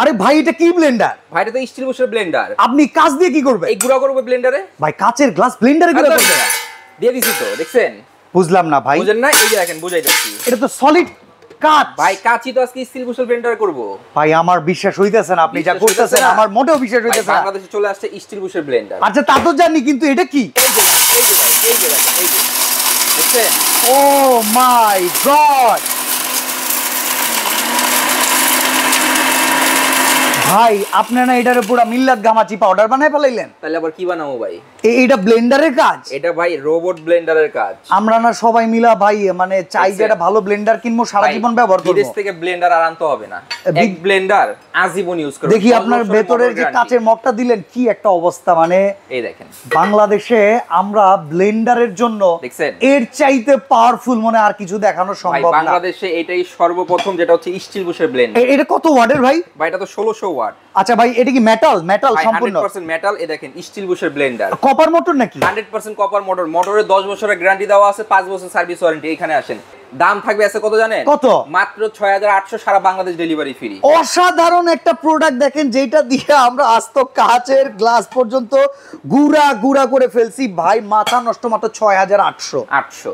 আরে ভাই এটা কি ব্লেন্ডার? ভাই এটা তো স্টিল বুশের ব্লেন্ডার। আপনি কাজ দিয়ে কি করবেন? এই গুঁড়া করব ব্লেন্ডারে। ভাই কাচের গ্লাস ব্লেন্ডারে গুঁড়া করবেন? দিয়ে দিছি তো, দেখছেন? বুঝলাম না ভাই। বুঝেন না? এই যে দেখেন বুঝাই যাচ্ছি। এটা তো সলিড কাচ। ভাই কাচই তো আজকে স্টিল বুশের ব্লেন্ডারে করব। ভাই আমার বিশ্বাস হইতেছে না, আপনি যা করতেছেন আমার মোটেও বিশ্বাস হইতেছে না। বাংলাদেশে চলে আসছে স্টিল বুশের ব্লেন্ডার। আচ্ছা তা তো জানি, কিন্তু এটা কি? এই যে ভাই, এই যে দেখেন, এই যে দেখছেন? ও মাই গড ভাই, আপনারা এটার পুরো মিল্লাত গামাচি পাউডার বানায় ফেলাইলেন। তাহলে আবার কি বানাবো ভাই? এটা ব্লেন্ডারের কাজ? এটা ভাই রোবট ব্লেন্ডারের কাজ। আমরা না সবাই মিলা ভাই মানে চাই যে একটা ভালো ব্লেন্ডার কিনবো, সারা জীবন ব্যবহার করব। বিদেশ থেকে ব্লেন্ডার আর আনতে হবে না, এক ব্লেন্ডার আজীবন ইউজ করব। দেখি আপনার ভেতরের যে কাচের মগটা দিলেন কি একটা অবস্থা, মানে এই দেখেন। বাংলাদেশে আমরা ব্লেন্ডারের জন্য দেখছেন এর চাইতে পাওয়ারফুল মনে আর কিছু দেখানো সম্ভব না। বাংলাদেশে এটাই সর্বপ্রথম, যেটা হচ্ছে স্টিল বুশের ব্লেন্ডার। এটা কত ওয়াটের ভাই? ভাই এটা তো 1600 ওয়াট। আচ্ছা ভাই এটা কি মেটাল সম্পূর্ণ? 100% মেটাল। এই দেখেন স্টিল বুশের ব্লেন্ডার। কপার মোটর নাকি? 100% কপার মোটর। মোটরে 10 বছরের গ্যারান্টি দেওয়া আছে, 5 বছর সার্ভিস ওয়ারেন্টি। এখানে আসেন, দাম থাকবে আছে কত জানেন? কত? মাত্র 6800, সারা বাংলাদেশ ডেলিভারি ফ্রি। অসাধারণ একটা প্রোডাক্ট দেখেন, যেটা দিয়ে আমরা আস্ত কাচের গ্লাস পর্যন্ত গুড়া করে ফেলছি ভাই। মাথা নষ্ট, মাত্র 6800।